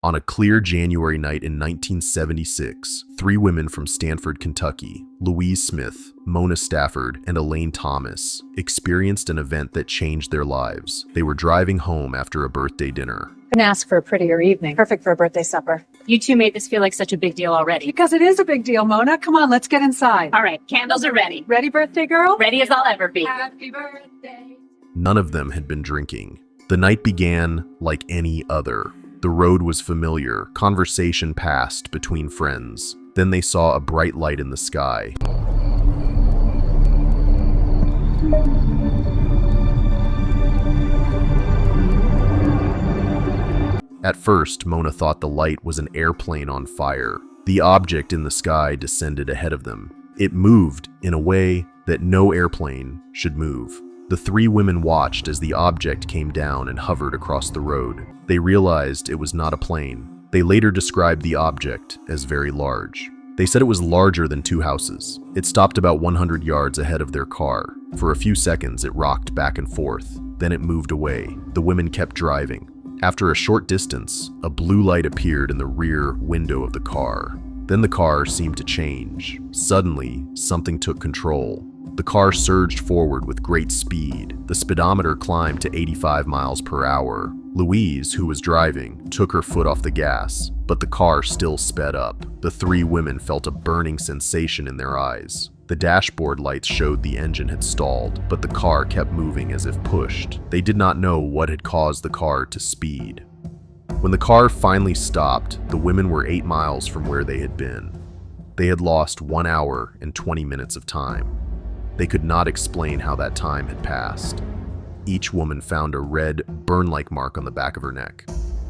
On a clear January night in 1976, three women from Stanford, Kentucky, Louise Smith, Mona Stafford, and Elaine Thomas, experienced an event that changed their lives. They were driving home after a birthday dinner. Couldn't ask for a prettier evening. Perfect for a birthday supper. You two made this feel like such a big deal already. Because it is a big deal, Mona. Come on, let's get inside. All right, candles are ready. Ready, birthday girl? Ready as I'll ever be. Happy birthday. None of them had been drinking. The night began like any other. The road was familiar. Conversation passed between friends. Then they saw a bright light in the sky. At first, Mona thought the light was an airplane on fire. The object in the sky descended ahead of them. It moved in a way that no airplane should move. The three women watched as the object came down and hovered across the road. They realized it was not a plane. They later described the object as very large. They said it was larger than two houses. It stopped about 100 yards ahead of their car. For a few seconds, it rocked back and forth. Then it moved away. The women kept driving. After a short distance, a blue light appeared in the rear window of the car. Then the car seemed to change. Suddenly, something took control. The car surged forward with great speed. The speedometer climbed to 85 miles per hour. Louise, who was driving, took her foot off the gas, but the car still sped up. The three women felt a burning sensation in their eyes. The dashboard lights showed the engine had stalled, but the car kept moving as if pushed. They did not know what had caused the car to speed. When the car finally stopped, the women were 8 miles from where they had been. They had lost 1 hour and 20 minutes of time. They could not explain how that time had passed. Each woman found a red, burn-like mark on the back of her neck.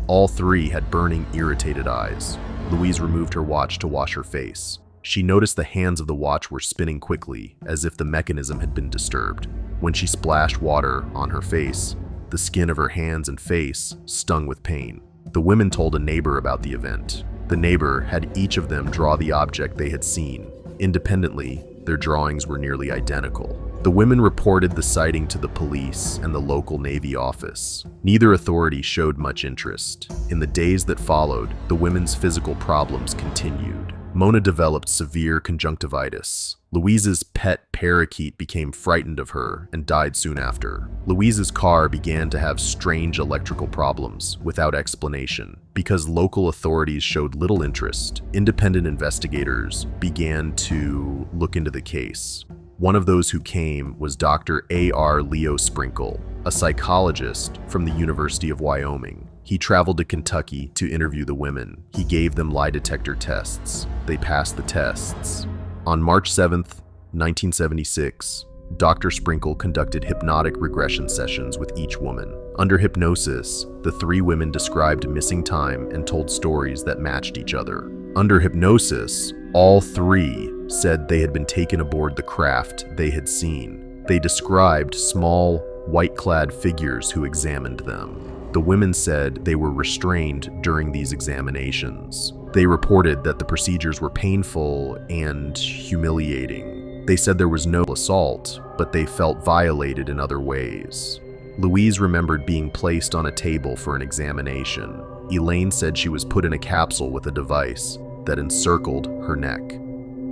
All three had burning, irritated eyes. Louise removed her watch to wash her face. She noticed the hands of the watch were spinning quickly, as if the mechanism had been disturbed. When she splashed water on her face, the skin of her hands and face stung with pain. The women told a neighbor about the event. The neighbor had each of them draw the object they had seen. Independently, their drawings were nearly identical. The women reported the sighting to the police and the local Navy office. Neither authority showed much interest. In the days that followed, the women's physical problems continued. Mona developed severe conjunctivitis. Louise's pet parakeet became frightened of her and died soon after. Louise's car began to have strange electrical problems without explanation. Because local authorities showed little interest, independent investigators began to look into the case. One of those who came was Dr. A.R. Leo Sprinkle, a psychologist from the University of Wyoming. He traveled to Kentucky to interview the women. He gave them lie detector tests. They passed the tests. On March 7th, 1976, Dr. Sprinkle conducted hypnotic regression sessions with each woman. Under hypnosis, the three women described missing time and told stories that matched each other. Under hypnosis, all three said they had been taken aboard the craft they had seen. They described small, white-clad figures who examined them. The women said they were restrained during these examinations. They reported that the procedures were painful and humiliating. They said there was no assault, but they felt violated in other ways. Louise remembered being placed on a table for an examination. Elaine said she was put in a capsule with a device that encircled her neck.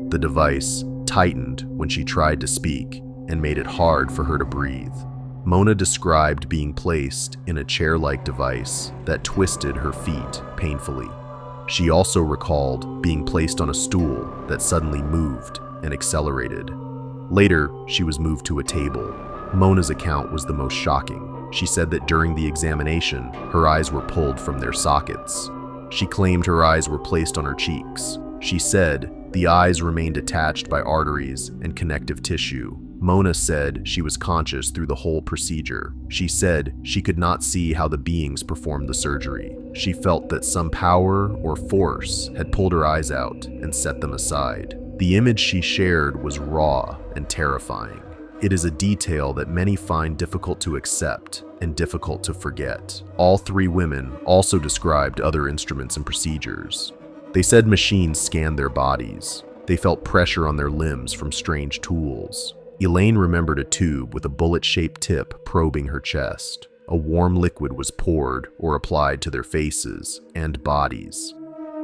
The device tightened when she tried to speak and made it hard for her to breathe. Mona described being placed in a chair-like device that twisted her feet painfully. She also recalled being placed on a stool that suddenly moved and accelerated. Later, she was moved to a table. Mona's account was the most shocking. She said that during the examination, her eyes were pulled from their sockets. She claimed her eyes were placed on her cheeks. She said the eyes remained attached by arteries and connective tissue. Mona said she was conscious through the whole procedure. She said she could not see how the beings performed the surgery. She felt that some power or force had pulled her eyes out and set them aside. The image she shared was raw and terrifying. It is a detail that many find difficult to accept and difficult to forget. All three women also described other instruments and procedures. They said machines scanned their bodies. They felt pressure on their limbs from strange tools. Elaine remembered a tube with a bullet-shaped tip probing her chest. a warm liquid was poured or applied to their faces and bodies.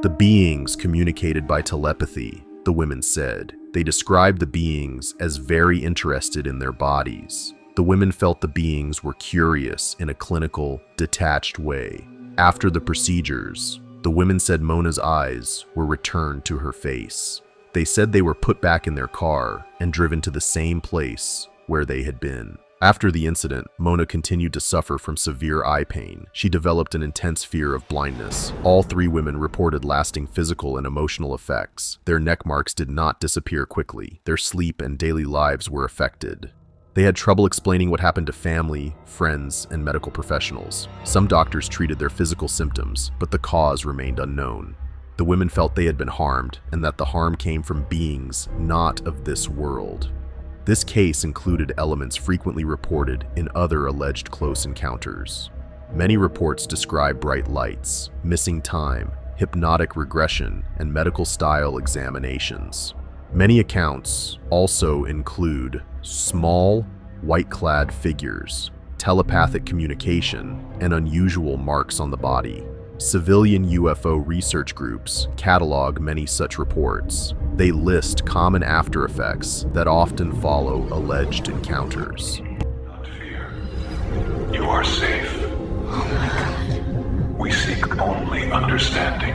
The beings communicated by telepathy, the women said. They described the beings as very interested in their bodies. The women felt the beings were curious in a clinical, detached way. After the procedures, the women said Mona's eyes were returned to her face. They said they were put back in their car and driven to the same place where they had been. After the incident, Mona continued to suffer from severe eye pain. She developed an intense fear of blindness. All three women reported lasting physical and emotional effects. Their neck marks did not disappear quickly. Their sleep and daily lives were affected. They had trouble explaining what happened to family, friends, and medical professionals. Some doctors treated their physical symptoms, but the cause remained unknown. The women felt they had been harmed and that the harm came from beings not of this world. This case included elements frequently reported in other alleged close encounters. Many reports describe bright lights, missing time, hypnotic regression, and medical-style examinations. Many accounts also include small, white-clad figures, telepathic communication, and unusual marks on the body. Civilian UFO research groups catalog many such reports. They list common after effects that often follow alleged encounters. Not fear. You are safe. Oh my God. We seek only understanding.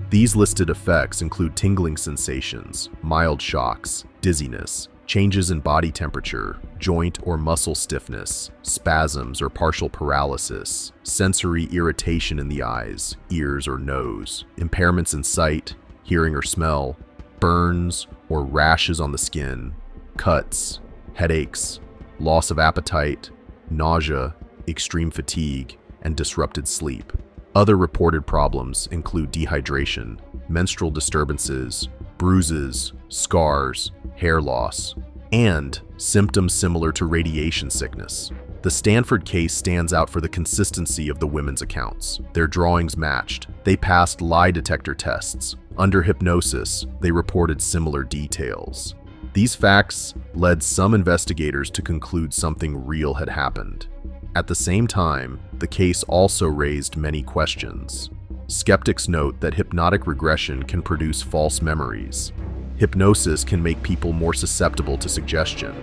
These listed effects include tingling sensations, mild shocks, dizziness, changes in body temperature, joint or muscle stiffness, spasms or partial paralysis, sensory irritation in the eyes, ears, or nose, impairments in sight, hearing or smell, burns or rashes on the skin, cuts, headaches, loss of appetite, nausea, extreme fatigue, and disrupted sleep. Other reported problems include dehydration, menstrual disturbances, bruises, scars, hair loss, and symptoms similar to radiation sickness. The Stanford case stands out for the consistency of the women's accounts. Their drawings matched. They passed lie detector tests. Under hypnosis, they reported similar details. These facts led some investigators to conclude something real had happened. At the same time, the case also raised many questions. Skeptics note that hypnotic regression can produce false memories. Hypnosis can make people more susceptible to suggestion.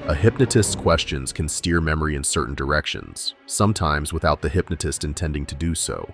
A hypnotist's questions can steer memory in certain directions, sometimes without the hypnotist intending to do so.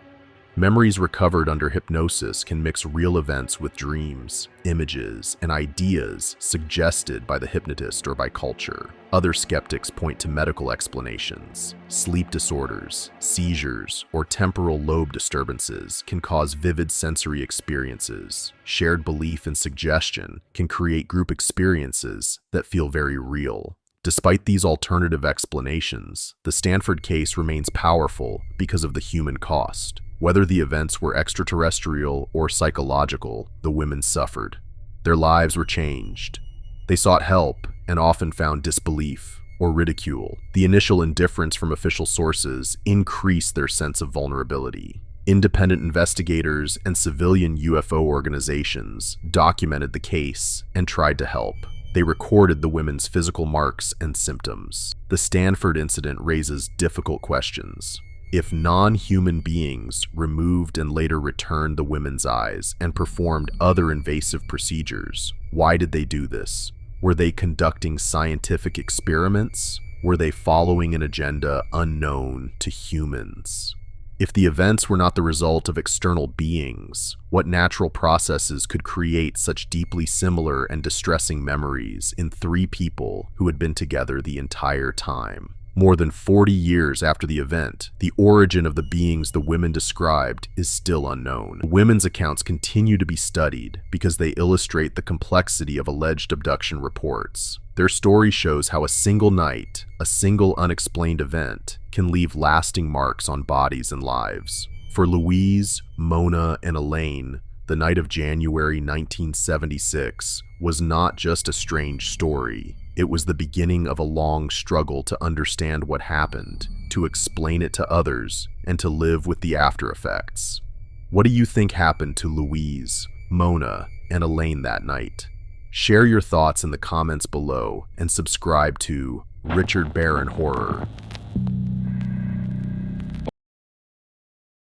Memories recovered under hypnosis can mix real events with dreams, images, and ideas suggested by the hypnotist or by culture. Other skeptics point to medical explanations. Sleep disorders, seizures, or temporal lobe disturbances can cause vivid sensory experiences. Shared belief and suggestion can create group experiences that feel very real. Despite these alternative explanations, the Stanford case remains powerful because of the human cost. Whether the events were extraterrestrial or psychological, the women suffered. Their lives were changed. They sought help and often found disbelief or ridicule. The initial indifference from official sources increased their sense of vulnerability. Independent investigators and civilian UFO organizations documented the case and tried to help. They recorded the women's physical marks and symptoms. The Stanford incident raises difficult questions. If non-human beings removed and later returned the women's eyes and performed other invasive procedures, why did they do this? Were they conducting scientific experiments? Were they following an agenda unknown to humans? If the events were not the result of external beings, what natural processes could create such deeply similar and distressing memories in three people who had been together the entire time? More than 40 years after the event, the origin of the beings the women described is still unknown. The women's accounts continue to be studied because they illustrate the complexity of alleged abduction reports. Their story shows how a single night, a single unexplained event, can leave lasting marks on bodies and lives. For Louise, Mona, and Elaine, the night of January 1976 was not just a strange story. It was the beginning of a long struggle to understand what happened, to explain it to others, and to live with the after effects. What do you think happened to Louise, Mona, and Elaine that night? Share your thoughts in the comments below and subscribe to Richard Barron horror.